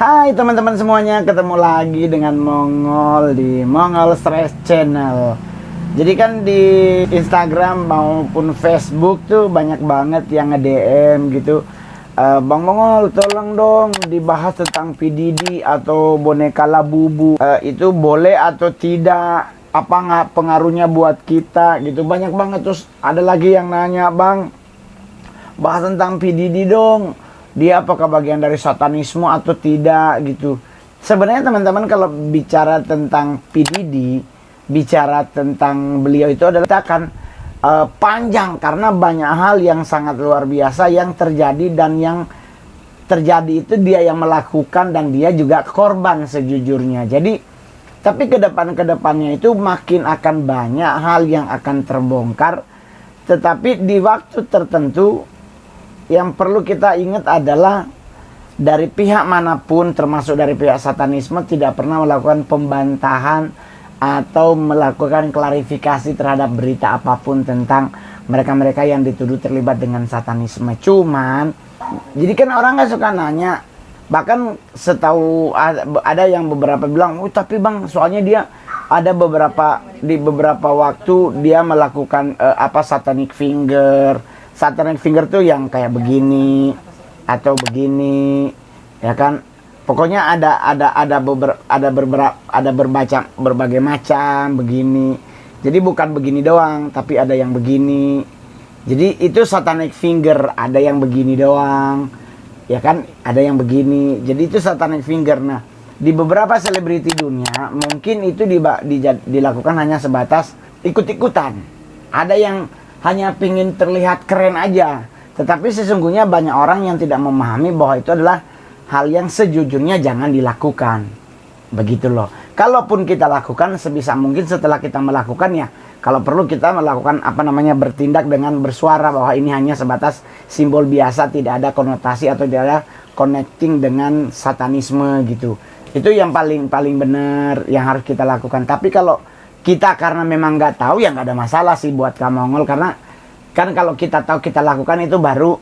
Hai teman-teman semuanya, ketemu lagi dengan Mongol di Mongol Stress Channel. Jadi kan di Instagram maupun Facebook tuh banyak banget yang nge-DM gitu. Bang Mongol tolong dong dibahas tentang PDD atau boneka Labubu. Itu boleh atau tidak? Apa nggak pengaruhnya buat kita gitu. Banyak banget. Terus ada lagi yang nanya, Bang, bahas tentang PDD dong, dia apakah bagian dari satanisme atau tidak gitu. Sebenarnya teman-teman, kalau bicara tentang PDD, bicara tentang beliau itu adalah akan panjang, karena banyak hal yang sangat luar biasa yang terjadi, dan yang terjadi itu dia yang melakukan dan dia juga korban sejujurnya. Jadi tapi kedepannya itu makin akan banyak hal yang akan terbongkar, tetapi di waktu tertentu. Yang perlu kita ingat adalah dari pihak manapun, termasuk dari pihak satanisme, tidak pernah melakukan pembantahan atau melakukan klarifikasi terhadap berita apapun tentang mereka-mereka yang dituduh terlibat dengan satanisme. Cuman, jadi kan orang nggak suka nanya. Bahkan setahu ada yang beberapa bilang, oh tapi Bang, soalnya dia ada di beberapa waktu dia melakukan satanic finger. Satanic finger tuh yang kayak begini atau begini, ya kan? Pokoknya berbagai macam begini. Jadi bukan begini doang, tapi ada yang begini. Jadi itu satanic finger, ada yang begini doang, ya kan? Ada yang begini. Jadi itu satanic finger. Nah, di beberapa selebriti dunia mungkin itu dilakukan hanya sebatas ikut-ikutan. Ada yang hanya pingin terlihat keren aja. Tetapi sesungguhnya banyak orang yang tidak memahami bahwa itu adalah hal yang sejujurnya jangan dilakukan. Begitu loh. Kalaupun kita lakukan, sebisa mungkin setelah kita melakukannya, kalau perlu kita melakukan bertindak dengan bersuara bahwa ini hanya sebatas simbol biasa, tidak ada konotasi atau tidak ada connecting dengan satanisme gitu. Itu yang paling benar yang harus kita lakukan. Tapi kalau kita karena memang nggak tahu, ya nggak ada masalah sih buat Kak Mongol, karena kan kalau kita tahu kita lakukan itu baru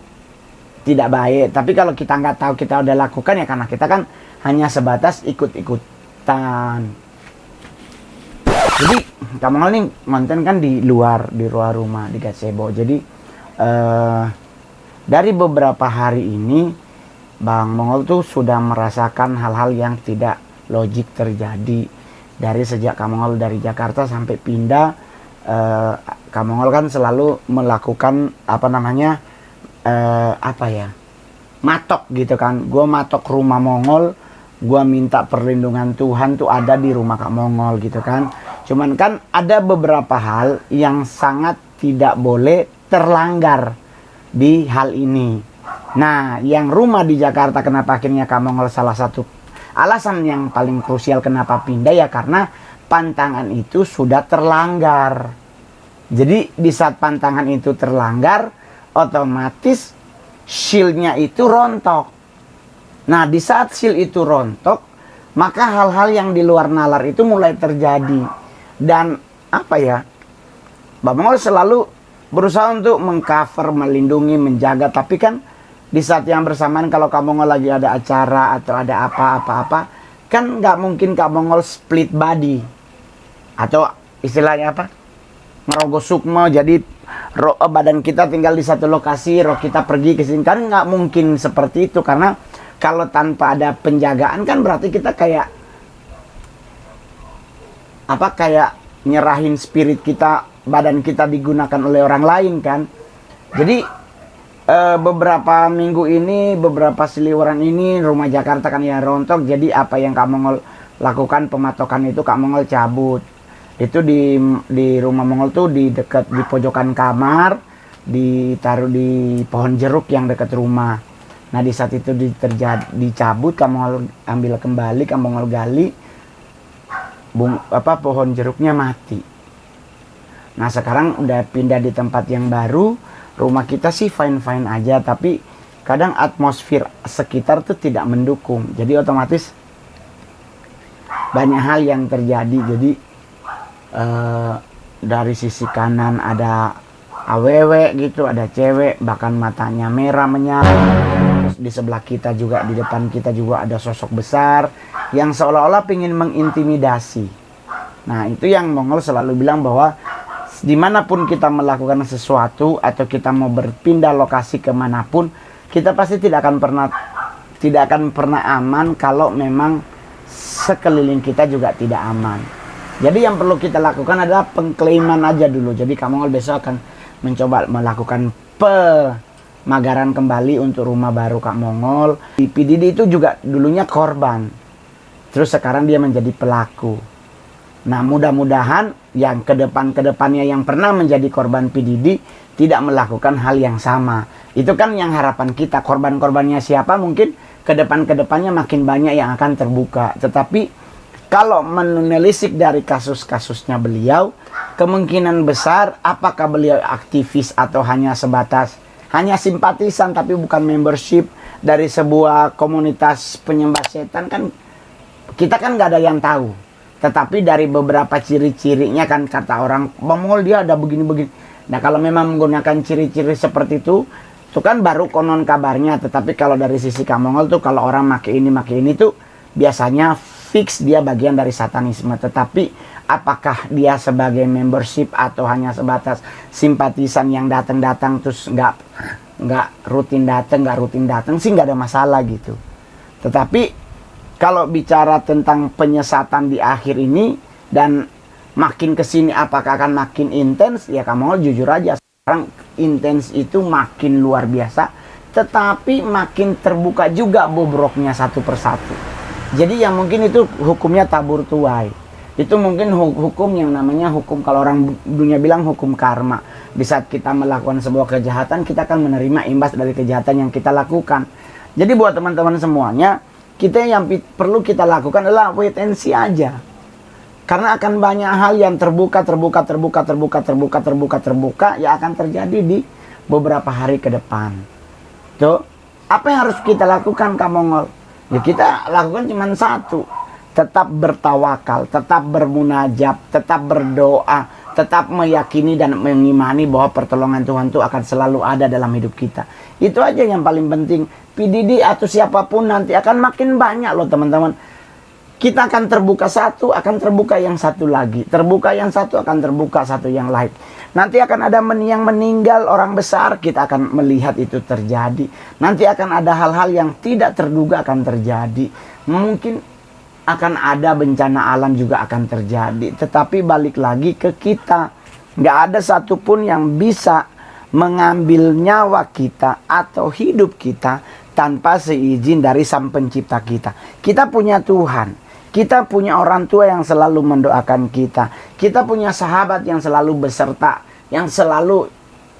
tidak baik. Tapi kalau kita nggak tahu kita udah lakukan, ya karena kita kan hanya sebatas ikut-ikutan. Jadi Kak Mongol nih konten kan di luar rumah di gazebo. Jadi dari beberapa hari ini Bang Mongol tuh sudah merasakan hal-hal yang tidak logik terjadi. Dari sejak Kak Mongol dari Jakarta sampai pindah, Kak Mongol kan selalu melakukan matok gitu kan. Gue matok rumah Mongol, gue minta perlindungan Tuhan tuh ada di rumah Kak Mongol gitu kan. Cuman kan ada beberapa hal yang sangat tidak boleh terlanggar di hal ini. Nah, yang rumah di Jakarta, kenapa akhirnya Kak Mongol salah satu alasan yang paling krusial kenapa pindah, ya karena pantangan itu sudah terlanggar. Jadi di saat pantangan itu terlanggar, otomatis shieldnya itu rontok. Nah, di saat shield itu rontok, maka hal-hal yang di luar nalar itu mulai terjadi. Dan Bang Mongol selalu berusaha untuk mengcover, melindungi, menjaga. Tapi kan di saat yang bersamaan, kalau Kak Mongol lagi ada acara atau ada apa-apa, kan nggak mungkin Kak Mongol split body atau istilahnya ngerogoh sukmo. Jadi badan kita tinggal di satu lokasi, roh kita pergi ke sini, kan nggak mungkin seperti itu. Karena kalau tanpa ada penjagaan kan berarti kita kayak nyerahin spirit kita, badan kita digunakan oleh orang lain kan. Jadi beberapa minggu ini, beberapa seliweran ini, rumah Jakarta kan ya rontok. Jadi apa yang Kak Mongol lakukan, pematokan itu Kak Mongol cabut. Itu di rumah Mongol tuh di pojokan kamar, ditaruh di pohon jeruk yang dekat rumah. Nah, di saat itu dicabut, Kak Mongol ambil kembali, Kak Mongol gali, pohon jeruknya mati. Nah, sekarang udah pindah di tempat yang baru. Rumah kita sih fine-fine aja, tapi kadang atmosfer sekitar tuh tidak mendukung. Jadi otomatis banyak hal yang terjadi. Jadi dari sisi kanan ada awewe gitu, ada cewek, bahkan matanya merah menyala. Terus terus di sebelah kita juga, di depan kita juga ada sosok besar yang seolah-olah ingin mengintimidasi. Nah, itu yang Mongol selalu bilang bahwa dimanapun kita melakukan sesuatu atau kita mau berpindah lokasi kemanapun, kita pasti tidak akan pernah aman kalau memang sekeliling kita juga tidak aman. Jadi yang perlu kita lakukan adalah pengklaiman aja dulu. Jadi Kak Mongol besok akan mencoba melakukan pemagaran kembali untuk rumah baru Kak Mongol. PDD itu juga dulunya korban, terus sekarang dia menjadi pelaku. Nah, mudah-mudahan yang kedepannya yang pernah menjadi korban PDD tidak melakukan hal yang sama. Itu kan yang harapan kita. Korban-korbannya siapa, mungkin kedepannya makin banyak yang akan terbuka. Tetapi kalau menelisik dari kasus-kasusnya beliau, kemungkinan besar apakah beliau aktivis atau hanya sebatas hanya simpatisan tapi bukan membership dari sebuah komunitas penyembah setan, kan kita kan nggak ada yang tahu. Tetapi dari beberapa ciri-cirinya kan kata orang, Bang Mongol dia ada begini-begini. Nah, kalau memang menggunakan ciri-ciri seperti itu kan baru konon kabarnya. Tetapi kalau dari sisi Kak Mongol tuh, kalau orang make ini tuh biasanya fix dia bagian dari satanisme. Tetapi apakah dia sebagai membership atau hanya sebatas simpatisan yang datang-datang terus nggak rutin datang sih nggak ada masalah gitu. Tetapi kalau bicara tentang penyesatan di akhir ini dan makin kesini apakah akan makin intens, ya Kak Mongol jujur aja sekarang intens itu makin luar biasa, tetapi makin terbuka juga bobroknya satu persatu. Jadi yang mungkin itu hukumnya tabur tuai. Itu mungkin hukum yang namanya hukum, kalau orang dunia bilang hukum karma. Di saat kita melakukan sebuah kejahatan, kita akan menerima imbas dari kejahatan yang kita lakukan. Jadi buat teman-teman semuanya, kita yang perlu kita lakukan adalah wait and see aja. Karena akan banyak hal yang terbuka ya akan terjadi di beberapa hari ke depan. Tuh, apa yang harus kita lakukan Kak Mongol? Ya kita lakukan cuma satu, tetap bertawakal, tetap bermunajat, tetap berdoa, tetap meyakini dan mengimani bahwa pertolongan Tuhan itu akan selalu ada dalam hidup kita. Itu aja yang paling penting. PDD atau siapapun nanti akan makin banyak loh teman-teman. Kita akan terbuka satu, akan terbuka yang satu lagi. Terbuka yang satu, akan terbuka satu yang lain. Nanti akan ada yang meninggal, orang besar, kita akan melihat itu terjadi. Nanti akan ada hal-hal yang tidak terduga akan terjadi. Mungkin akan ada bencana alam juga akan terjadi. Tetapi balik lagi ke kita. Nggak ada satupun yang bisa mengambil nyawa kita atau hidup kita tanpa seizin dari Sang Pencipta kita. Kita punya Tuhan. Kita punya orang tua yang selalu mendoakan kita. Kita punya sahabat yang selalu beserta. Yang selalu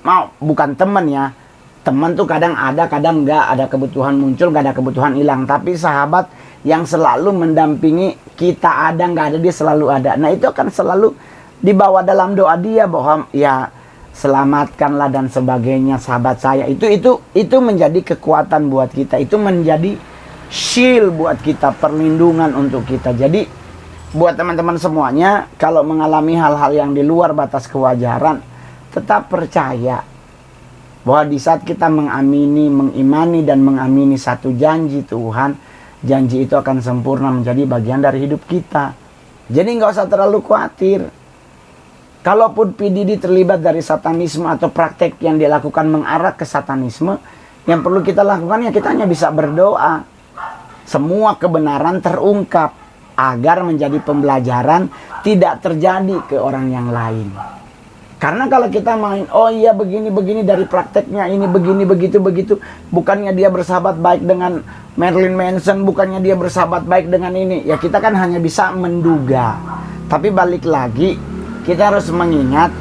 mau, bukan teman ya. Teman tuh kadang ada, kadang enggak. Ada kebutuhan muncul, enggak ada kebutuhan hilang. Tapi sahabat yang selalu mendampingi kita, ada enggak ada, dia selalu ada. Nah, itu akan selalu dibawa dalam doa dia bahwa ya selamatkanlah dan sebagainya sahabat saya. Itu menjadi kekuatan buat kita. Itu menjadi shield buat kita, perlindungan untuk kita. Jadi buat teman-teman semuanya, kalau mengalami hal-hal yang di luar batas kewajaran, tetap percaya bahwa di saat kita mengimani dan mengamini satu janji Tuhan, janji itu akan sempurna menjadi bagian dari hidup kita. Jadi nggak usah terlalu khawatir. Kalaupun PDD terlibat dari satanisme atau praktek yang dilakukan mengarah ke satanisme, yang perlu kita lakukan ya kita hanya bisa berdoa. Semua kebenaran terungkap agar menjadi pembelajaran, tidak terjadi ke orang yang lain. Karena kalau kita main, oh iya begini dari prakteknya ini begini begitu, bukannya dia bersahabat baik dengan Marilyn Manson, bukannya dia bersahabat baik dengan ini, ya kita kan hanya bisa menduga. Tapi balik lagi, kita harus mengingat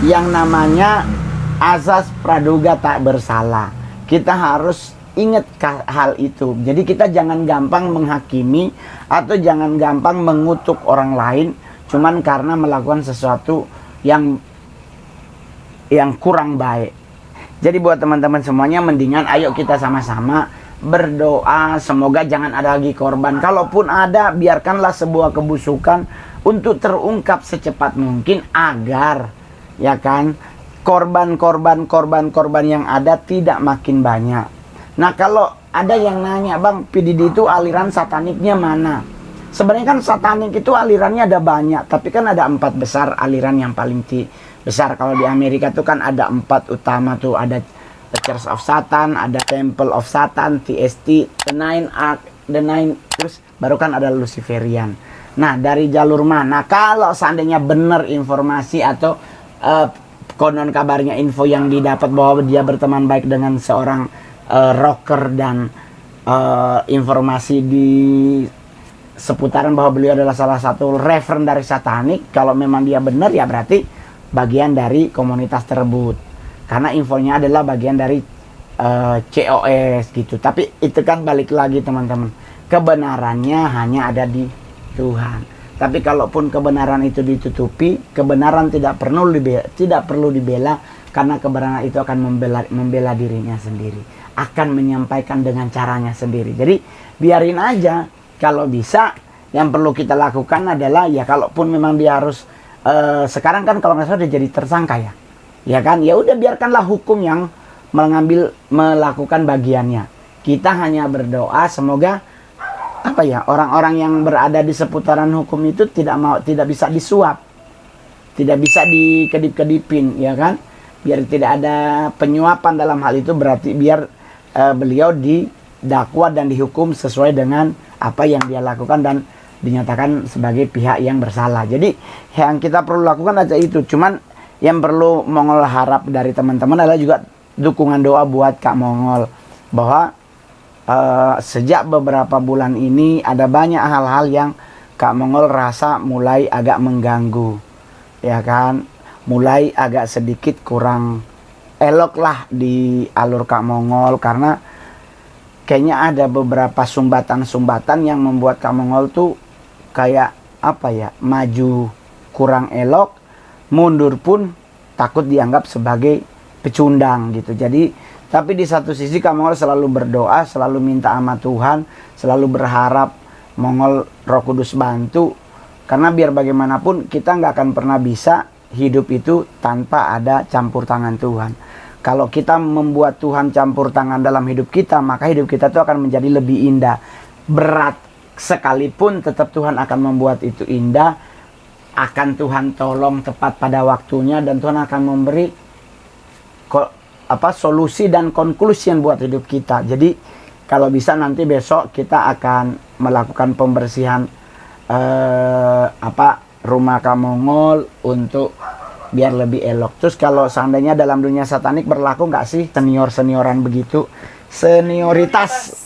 yang namanya azas praduga tak bersalah. Kita harus ingat hal itu. Jadi kita jangan gampang menghakimi atau jangan gampang mengutuk orang lain cuman karena melakukan sesuatu yang kurang baik. Jadi buat teman-teman semuanya, mendingan ayo kita sama-sama berdoa semoga jangan ada lagi korban. Kalaupun ada, biarkanlah sebuah kebusukan untuk terungkap secepat mungkin agar ya kan korban yang ada tidak makin banyak. Nah, kalau ada yang nanya, Bang, PDD itu aliran sataniknya mana? Sebenarnya kan satanik itu alirannya ada banyak, tapi kan ada 4 besar aliran yang paling besar. Kalau di Amerika tuh kan ada 4 utama tuh, ada The Church of Satan, ada Temple of Satan, TST, The Nine Ark, The Nine, terus baru kan ada Luciferian. Nah, dari jalur mana? Kalau seandainya benar informasi atau konon kabarnya info yang didapat bahwa dia berteman baik dengan seorang rocker dan informasi di seputaran bahwa beliau adalah salah satu referent dari satanik, kalau memang dia benar ya berarti bagian dari komunitas tersebut, karena infonya adalah bagian dari COS gitu. Tapi itu kan balik lagi teman-teman, kebenarannya hanya ada di Tuhan. Tapi kalaupun kebenaran itu ditutupi, kebenaran tidak perlu dibela, karena kebenaran itu akan membela dirinya sendiri, akan menyampaikan dengan caranya sendiri. Jadi biarin aja. Kalau bisa, yang perlu kita lakukan adalah ya, kalaupun memang dia harus sekarang kan kalau nggak salah udah jadi tersangka ya kan, ya udah biarkanlah hukum yang melakukan bagiannya. Kita hanya berdoa semoga apa ya, orang-orang yang berada di seputaran hukum itu tidak bisa disuap, tidak bisa dikedip-kedipin, ya kan, biar tidak ada penyuapan dalam hal itu. Berarti biar beliau didakwa dan dihukum sesuai dengan apa yang dia lakukan dan dinyatakan sebagai pihak yang bersalah. Jadi yang kita perlu lakukan aja itu. Cuman yang perlu Mongol harap dari teman-teman adalah juga dukungan doa buat Kak Mongol, bahwa sejak beberapa bulan ini ada banyak hal-hal yang Kak Mongol rasa mulai agak mengganggu, ya kan, mulai agak sedikit kurang elok lah di alur Kak Mongol, karena kayaknya ada beberapa sumbatan-sumbatan yang membuat Kak Mongol tuh kayak apa ya, maju kurang elok, mundur pun takut dianggap sebagai pecundang gitu. Jadi tapi di satu sisi Kak Mongol selalu berdoa, selalu minta sama Tuhan, selalu berharap Mongol Roh Kudus bantu, karena biar bagaimanapun kita nggak akan pernah bisa hidup itu tanpa ada campur tangan Tuhan. Kalau kita membuat Tuhan campur tangan dalam hidup kita, maka hidup kita tuh akan menjadi lebih indah. Berat sekalipun tetap Tuhan akan membuat itu indah. Akan Tuhan tolong tepat pada waktunya, dan Tuhan akan memberi solusi dan konklusi buat hidup kita. Jadi kalau bisa nanti besok kita akan melakukan pembersihan rumah Kak Mongol untuk biar lebih elok. Terus kalau seandainya dalam dunia satanik berlaku nggak sih senioran begitu, senioritas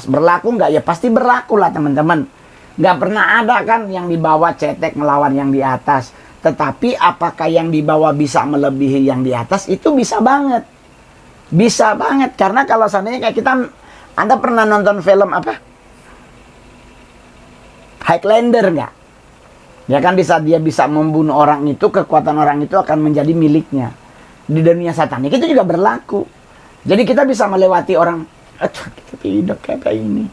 berlaku nggak? Ya pasti berlaku lah teman-teman. Nggak pernah ada kan yang di bawah cetek melawan yang di atas. Tetapi apakah yang di bawah bisa melebihi yang di atas? Itu bisa banget, karena kalau seandainya kayak kita, Anda pernah nonton film apa, Highlander nggak? Ya kan, di saat dia bisa membunuh orang itu, kekuatan orang itu akan menjadi miliknya. Di dunia satanik itu juga berlaku. Jadi kita bisa melewati orang, kita hidup kayak ini.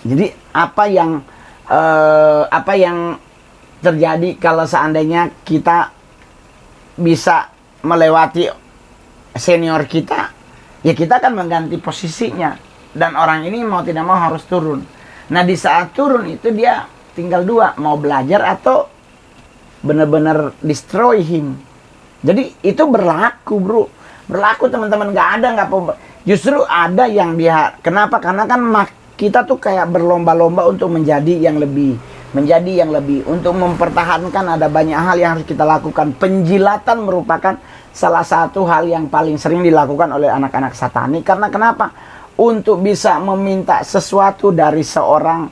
Jadi apa yang terjadi kalau seandainya kita bisa melewati senior kita, ya kita akan mengganti posisinya, dan orang ini mau tidak mau harus turun. Nah di saat turun itu dia tinggal dua, mau belajar atau benar-benar destroy him. Jadi itu berlaku bro, berlaku teman-teman, nggak apa, justru ada yang dia, kenapa? Karena kan kita tuh kayak berlomba-lomba untuk menjadi yang lebih, untuk mempertahankan. Ada banyak hal yang harus kita lakukan. Penjilatan merupakan salah satu hal yang paling sering dilakukan oleh anak-anak satanik. Karena kenapa? Untuk bisa meminta sesuatu dari seorang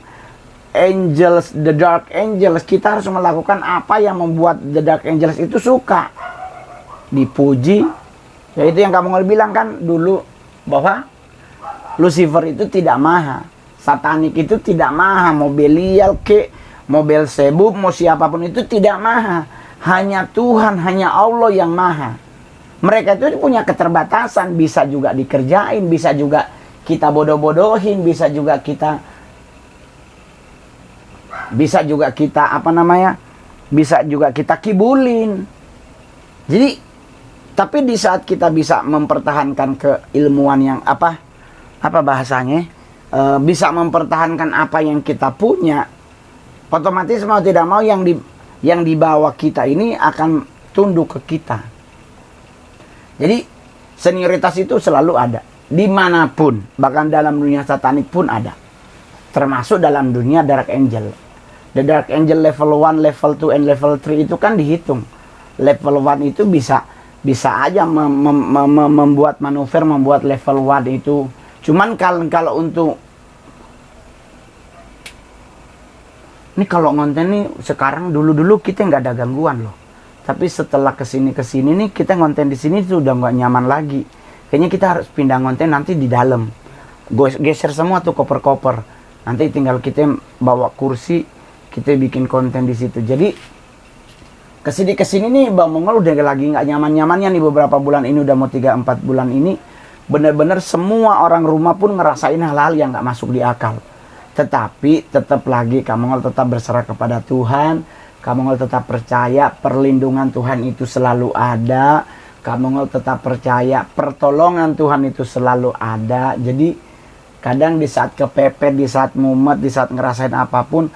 angels, the dark angels, kita harus melakukan apa yang membuat the dark angels itu suka dipuji. Yaitu yang kamu bilang kan dulu, bahwa Lucifer itu tidak maha, satanik itu tidak maha, mau Belial ke, mau Beelzebub, mau siapapun itu tidak maha. Hanya Tuhan, hanya Allah yang maha. Mereka itu punya keterbatasan, bisa juga dikerjain, bisa juga kita bodoh-bodohin, bisa juga kita bisa juga kita kibulin. Jadi, tapi di saat kita bisa mempertahankan keilmuan yang apa bahasanya, bisa mempertahankan apa yang kita punya, otomatis mau tidak mau yang di bawah kita ini akan tunduk ke kita. Jadi senioritas itu selalu ada dimanapun, bahkan dalam dunia satanik pun ada, termasuk dalam dunia dark angel. The dark angel level 1, level 2, and level 3 itu kan dihitung. Level 1 itu bisa aja membuat manuver, membuat level 1 itu. Cuman kalau untuk ini, kalau konten nih sekarang, dulu kita nggak ada gangguan loh. Tapi setelah kesini nih, kita ngonten di sini tuh udah nggak nyaman lagi. Kayaknya kita harus pindah ngonten nanti di dalam. Geser semua tuh koper-koper. Nanti tinggal kita bawa kursi, kita bikin konten di situ. Jadi kesini nih Bang Mongol udah lagi nggak nyaman-nyamannya nih beberapa bulan ini, udah mau 3-4 bulan ini. Bener-bener semua orang rumah pun ngerasain hal-hal yang nggak masuk di akal. Tetapi tetap lagi Kak Mongol tetap berserah kepada Tuhan. Kak Mongol tetap percaya perlindungan Tuhan itu selalu ada. Kak Mongol tetap percaya pertolongan Tuhan itu selalu ada. Jadi kadang di saat kepepet, di saat mumet, di saat ngerasain apapun,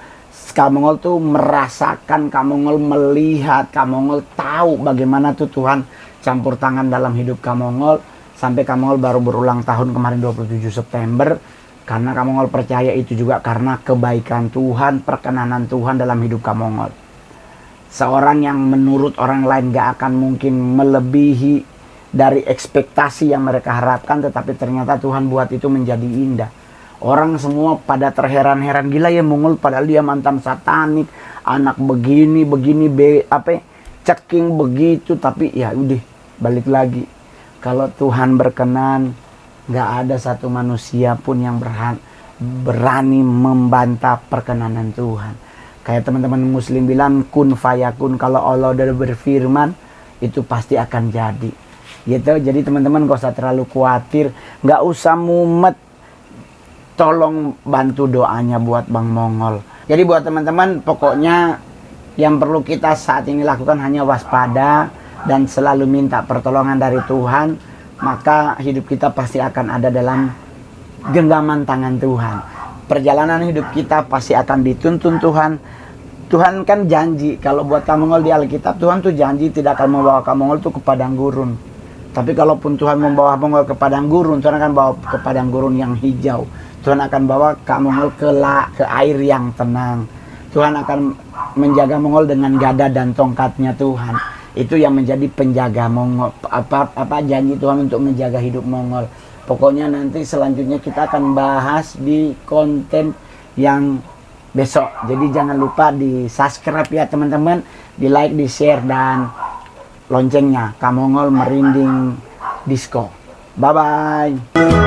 Kak Mongol tuh merasakan, Kak Mongol melihat, Kak Mongol tahu bagaimana tuh Tuhan campur tangan dalam hidup Kak Mongol. Sampai Kak Mongol baru berulang tahun kemarin 27 September. Karena Kak Mongol percaya itu juga karena kebaikan Tuhan, perkenanan Tuhan dalam hidup Kak Mongol. Seorang yang menurut orang lain gak akan mungkin melebihi dari ekspektasi yang mereka harapkan, tetapi ternyata Tuhan buat itu menjadi indah. Orang semua pada terheran-heran, gila ya Mongol padahal dia mantan satanik, anak begini ceking begitu. Tapi ya udah, balik lagi, kalau Tuhan berkenan, gak ada satu manusia pun yang berani membantah perkenanan Tuhan. Kayak teman-teman muslim bilang kun fayakun, kalau Allah udah berfirman itu pasti akan jadi gitu. Jadi teman-teman gak usah terlalu khawatir, gak usah mumet. Tolong bantu doanya buat Bang Mongol. Jadi buat teman-teman, pokoknya yang perlu kita saat ini lakukan hanya waspada dan selalu minta pertolongan dari Tuhan. Maka hidup kita pasti akan ada dalam genggaman tangan Tuhan. Perjalanan hidup kita pasti akan dituntun Tuhan. Tuhan kan janji, kalau buat Kak Mongol di Alkitab, Tuhan tuh janji tidak akan membawa Kak Mongol tuh ke padang gurun. Tapi kalaupun Tuhan membawa Mongol ke padang gurun, Tuhan akan bawa ke padang gurun yang hijau. Tuhan akan bawa Kak Mongol ke air yang tenang. Tuhan akan menjaga Mongol dengan gada dan tongkatnya Tuhan. Itu yang menjadi penjaga Mongol. Janji Tuhan untuk menjaga hidup Mongol. Pokoknya nanti selanjutnya kita akan bahas di konten yang besok. Jadi jangan lupa di subscribe ya teman-teman, di like, di share, dan loncengnya. Kak Mongol Merinding Disco. Bye bye.